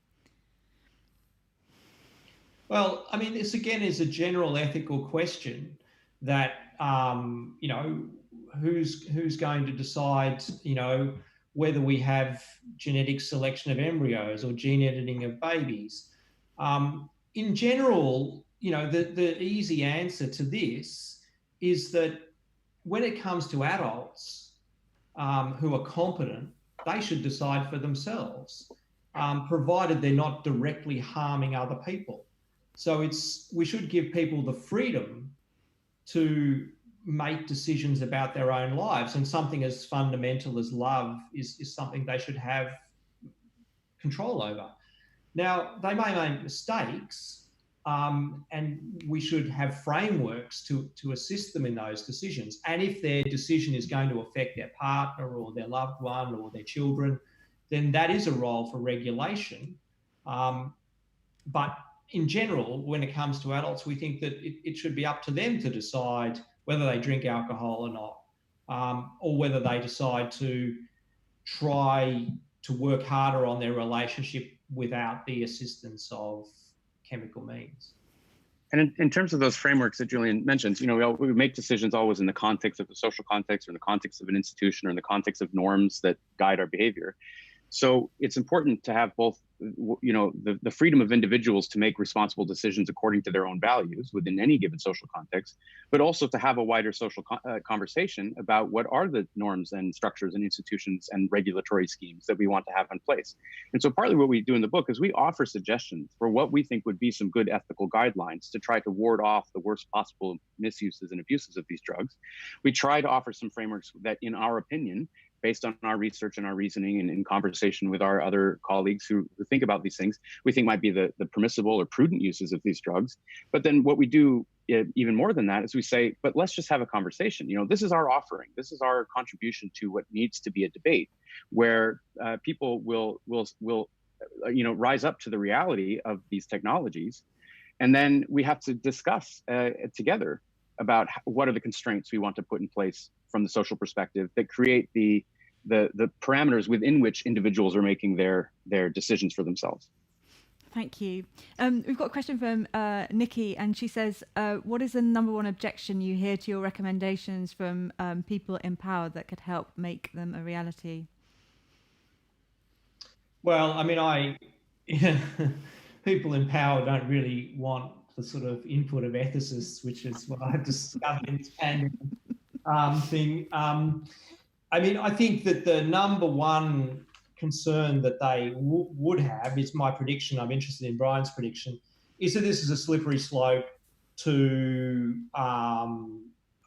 Well, I mean, this again is a general ethical question that who's going to decide whether we have genetic selection of embryos or gene editing of babies. In general, the easy answer to this is that when it comes to adults who are competent, they should decide for themselves, provided they're not directly harming other people. So we should give people the freedom to make decisions about their own lives, and something as fundamental as love is something they should have control over. Now, they may make mistakes, and we should have frameworks to assist them in those decisions. And if their decision is going to affect their partner or their loved one or their children, then that is a role for regulation. But in general, when it comes to adults, we think that it should be up to them to decide whether they drink alcohol or not, or whether they decide to try to work harder on their relationship without the assistance of chemical means. And in terms of those frameworks that Julian mentions, we make decisions always in the context of the social context, or in the context of an institution, or in the context of norms that guide our behavior. So it's important to have both, the freedom of individuals to make responsible decisions according to their own values within any given social context, but also to have a wider social conversation about what are the norms and structures and institutions and regulatory schemes that we want to have in place. And so partly what we do in the book is we offer suggestions for what we think would be some good ethical guidelines to try to ward off the worst possible misuses and abuses of these drugs. We try to offer some frameworks that, in our opinion, based on our research and our reasoning and in conversation with our other colleagues who think about these things, we think might be the permissible or prudent uses of these drugs. But then what we do even more than that is we say, but let's just have a conversation. This is our offering. This is our contribution to what needs to be a debate where people will rise up to the reality of these technologies. And then we have to discuss together about what are the constraints we want to put in place from the social perspective that create the parameters within which individuals are making their decisions for themselves. Thank you. We've got a question from Nikki, and she says, what is the number one objection you hear to your recommendations from people in power that could help make them a reality? Well, I mean, people in power don't really want the sort of input of ethicists, which is what I've discovered in this pandemic thing. I mean, I think that the number one concern that they would have is my prediction. I'm interested in Brian's prediction, is that this is a slippery slope to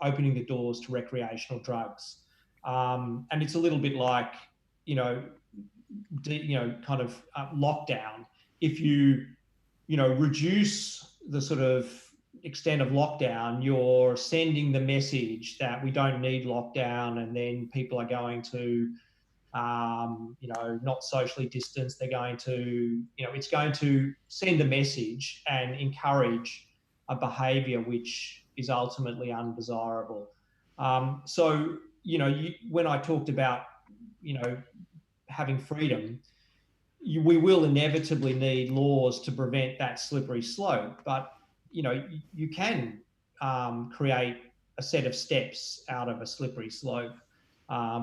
opening the doors to recreational drugs. And it's a little bit like, kind of lockdown. If you reduce the sort of extent of lockdown, you're sending the message that we don't need lockdown, and then people are going to, not socially distance. They're going to, it's going to send a message and encourage a behaviour which is ultimately undesirable. So, when I talked about, having freedom, we will inevitably need laws to prevent that slippery slope, but you can create a set of steps out of a slippery slope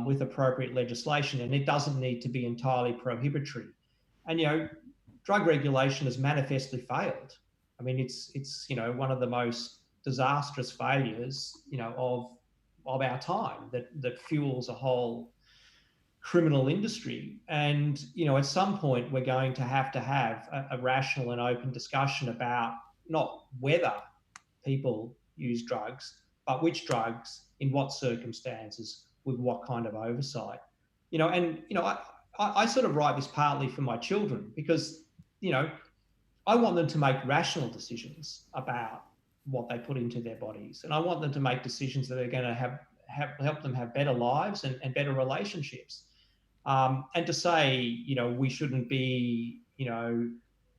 with appropriate legislation, and it doesn't need to be entirely prohibitory. And drug regulation has manifestly failed. I mean, it's one of the most disastrous failures of our time that fuels a whole criminal industry. And at some point we're going to have a rational and open discussion about not whether people use drugs, but which drugs, in what circumstances, with what kind of oversight. I sort of write this partly for my children because I want them to make rational decisions about what they put into their bodies, and I want them to make decisions that are going to help them have better lives and better relationships. And to say, we shouldn't be,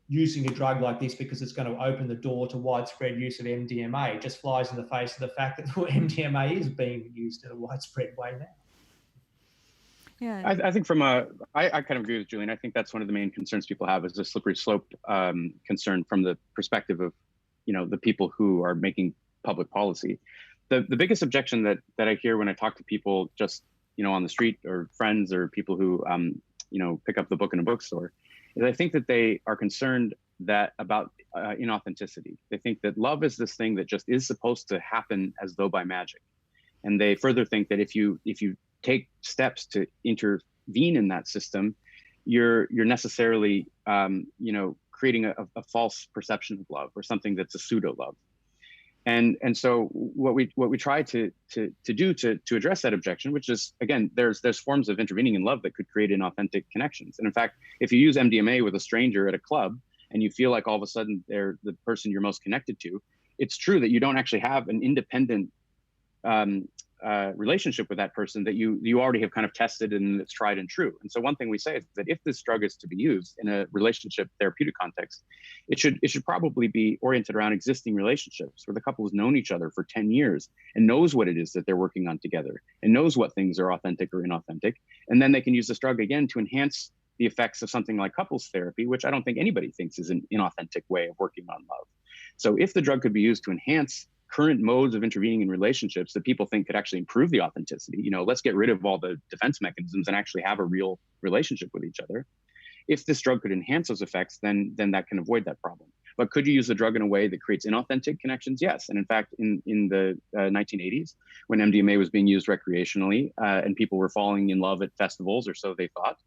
using a drug like this because it's going to open the door to widespread use of MDMA just flies in the face of the fact that MDMA is being used in a widespread way now. Yeah, I think I kind of agree with Julian. I think that's one of the main concerns people have is the slippery slope concern from the perspective of, the people who are making public policy. The biggest objection that I hear when I talk to people just, on the street or friends or people who, pick up the book in a bookstore, is I think that they are concerned about inauthenticity. They think that love is this thing that just is supposed to happen as though by magic. And they further think that if you take steps to intervene in that system, you're necessarily, creating a false perception of love or something that's a pseudo love. And so what we try to do to address that objection, which is, again, there's forms of intervening in love that could create inauthentic connections. And in fact, if you use MDMA with a stranger at a club and you feel like all of a sudden they're the person you're most connected to, it's true that you don't actually have an independent relationship with that person that you already have kind of tested and it's tried and true. And so one thing we say is that if this drug is to be used in a relationship therapeutic context, it should probably be oriented around existing relationships where the couple has known each other for 10 years and knows what it is that they're working on together and knows what things are authentic or inauthentic. And then they can use this drug again to enhance the effects of something like couples therapy, which I don't think anybody thinks is an inauthentic way of working on love. So if the drug could be used to enhance current modes of intervening in relationships that people think could actually improve the authenticity. Let's get rid of all the defense mechanisms and actually have a real relationship with each other. If this drug could enhance those effects, then that can avoid that problem. But could you use the drug in a way that creates inauthentic connections? Yes. And in fact, in the 1980s, when MDMA was being used recreationally and people were falling in love at festivals, or so they thought,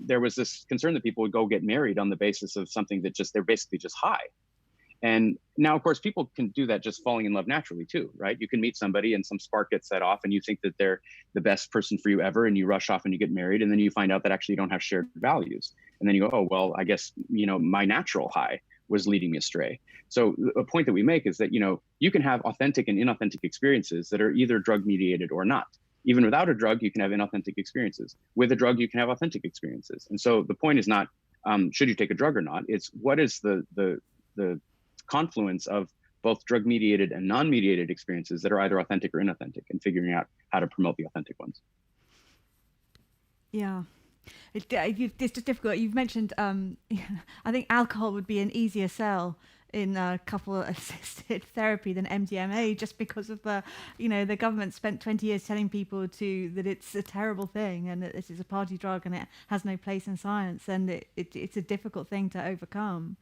there was this concern that people would go get married on the basis of something that they're basically just high. And now, of course, people can do that just falling in love naturally too, right? You can meet somebody and some spark gets set off and you think that they're the best person for you ever, and you rush off and you get married, and then you find out that actually you don't have shared values. And then you go, oh, well, I guess, my natural high was leading me astray. So a point that we make is that, you can have authentic and inauthentic experiences that are either drug mediated or not. Even without a drug, you can have inauthentic experiences. With a drug, you can have authentic experiences. And so the point is not, should you take a drug or not? It's what is the confluence of both drug mediated and non-mediated experiences that are either authentic or inauthentic, and figuring out how to promote the authentic ones. Yeah. It's just difficult. You've mentioned, I think alcohol would be an easier sell in couple-assisted therapy than MDMA, just because of the government spent 20 years telling people that it's a terrible thing and that this is a party drug and it has no place in science, and it's a difficult thing to overcome.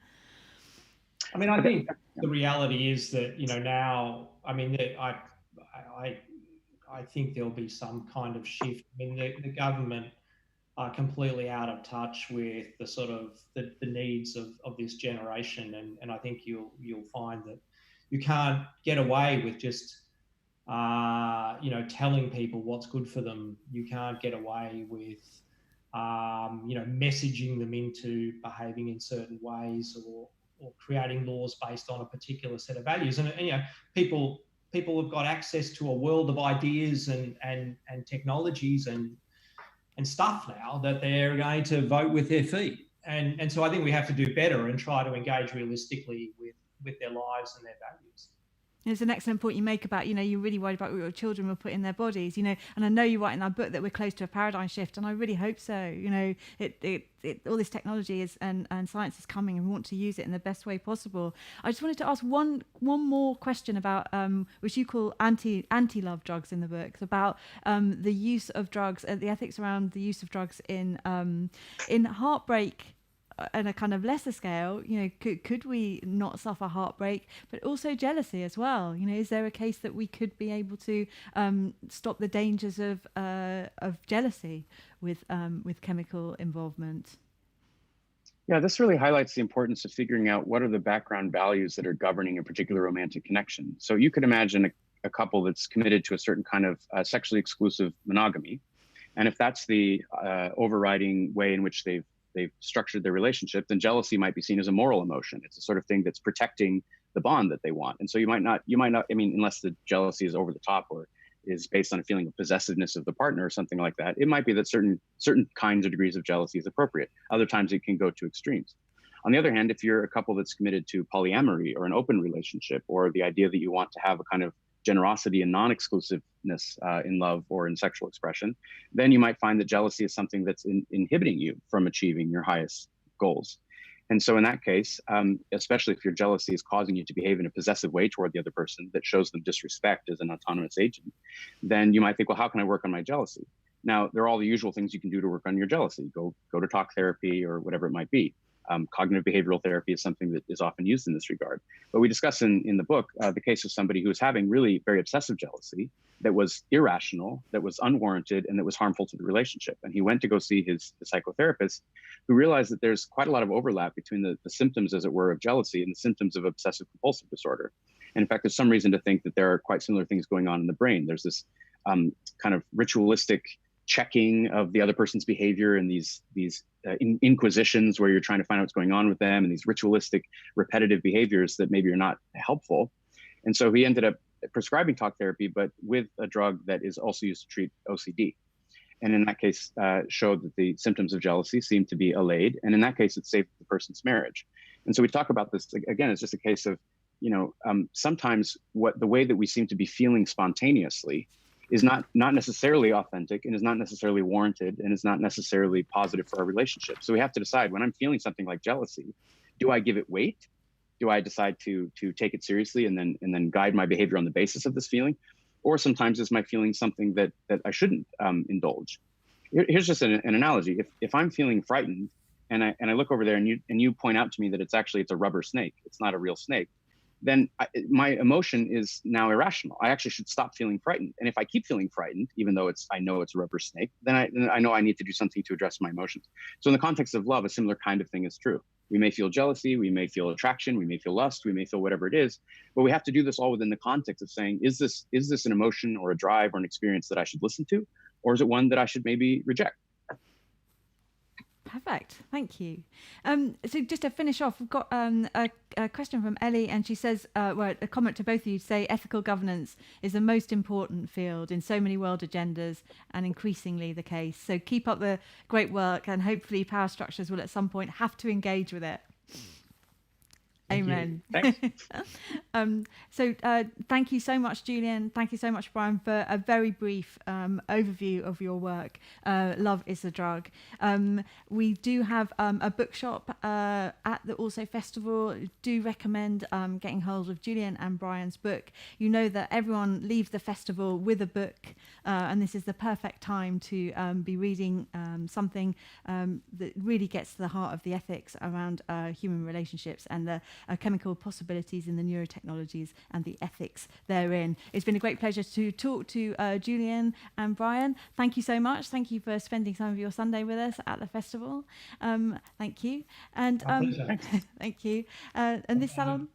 I mean, I think the reality is that, now, I mean, I think there'll be some kind of shift. I mean, the government are completely out of touch with the sort of the needs of this generation. And I think you'll find that you can't get away with just, telling people what's good for them. You can't get away with, messaging them into behaving in certain ways, or creating laws based on a particular set of values. And people have got access to a world of ideas and technologies and stuff now that they're going to vote with their feet. And so I think we have to do better and try to engage realistically with their lives and their values. There's an excellent point you make about, you're really worried about what your children will put in their bodies, and I know you write in that book that we're close to a paradigm shift, and I really hope so. All this technology and science is coming, and we want to use it in the best way possible. I just wanted to ask one more question about, which you call anti-love drugs in the book, about the use of drugs, the ethics around the use of drugs in heartbreak. On a kind of lesser scale, could we not suffer heartbreak, but also jealousy as well? Is there a case that we could be able to stop the dangers of jealousy with chemical involvement? Yeah, this really highlights the importance of figuring out what are the background values that are governing a particular romantic connection. So you could imagine a couple that's committed to a certain kind of sexually exclusive monogamy, and if that's the overriding way in which they've structured their relationship, then jealousy might be seen as a moral emotion. It's a sort of thing that's protecting the bond that they want. And so you might not, I mean, unless the jealousy is over the top or is based on a feeling of possessiveness of the partner or something like that, it might be that certain kinds or degrees of jealousy is appropriate. Other times it can go to extremes. On the other hand, if you're a couple that's committed to polyamory or an open relationship, or the idea that you want to have a kind of generosity and non-exclusiveness in love or in sexual expression, then you might find that jealousy is something that's inhibiting you from achieving your highest goals. And so in that case, especially if your jealousy is causing you to behave in a possessive way toward the other person that shows them disrespect as an autonomous agent, then you might think, well, how can I work on my jealousy? Now, there are all the usual things you can do to work on your jealousy. Go to talk therapy or whatever it might be. Cognitive behavioral therapy is something that is often used in this regard. But we discuss in the book the case of somebody who was having really very obsessive jealousy that was irrational, that was unwarranted, and that was harmful to the relationship. And he went to go see his psychotherapist, who realized that there's quite a lot of overlap between the symptoms, as it were, of jealousy and the symptoms of obsessive compulsive disorder. And in fact, there's some reason to think that there are quite similar things going on in the brain. There's this kind of ritualistic checking of the other person's behavior and these inquisitions where you're trying to find out what's going on with them, and these ritualistic repetitive behaviors that maybe are not helpful. And so he ended up prescribing talk therapy, but with a drug that is also used to treat OCD. And in that case, showed that the symptoms of jealousy seemed to be allayed. And in that case, it saved the person's marriage. And so we talk about this, again, it's just a case of, sometimes the way that we seem to be feeling spontaneously is not necessarily authentic and is not necessarily warranted and is not necessarily positive for our relationship. So we have to decide, when I'm feeling something like jealousy, do I give it weight do I decide to take it seriously and then guide my behavior on the basis of this feeling? Or sometimes is my feeling something that I shouldn't indulge? Here's just an analogy. If I'm feeling frightened and I look over there and you point out to me that it's a rubber snake, it's not a real snake, then my emotion is now irrational. I actually should stop feeling frightened. And if I keep feeling frightened, even though I know it's a rubber snake, then I know I need to do something to address my emotions. So in the context of love, a similar kind of thing is true. We may feel jealousy, we may feel attraction, we may feel lust, we may feel whatever it is, but we have to do this all within the context of saying, is this an emotion or a drive or an experience that I should listen to? Or is it one that I should maybe reject? Perfect. Thank you. So just to finish off, we've got a question from Ellie, and she says, a comment to both of you to say ethical governance is the most important field in so many world agendas and increasingly the case. So keep up the great work, and hopefully power structures will at some point have to engage with it. Amen. So thank you so much, Julian. Thank you so much, Brian, for a very brief overview of your work. Love is a Drug. We do have a bookshop at the Also Festival. Do recommend getting hold of Julian and Brian's book. You know that everyone leaves the festival with a book, and this is the perfect time to be reading something that really gets to the heart of the ethics around human relationships and the chemical possibilities in the neurotechnologies and the ethics therein. It's been a great pleasure to talk to Julian and Brian. Thank you so much. Thank you for spending some of your Sunday with us at the festival. Thank you. And thank you. And this salon is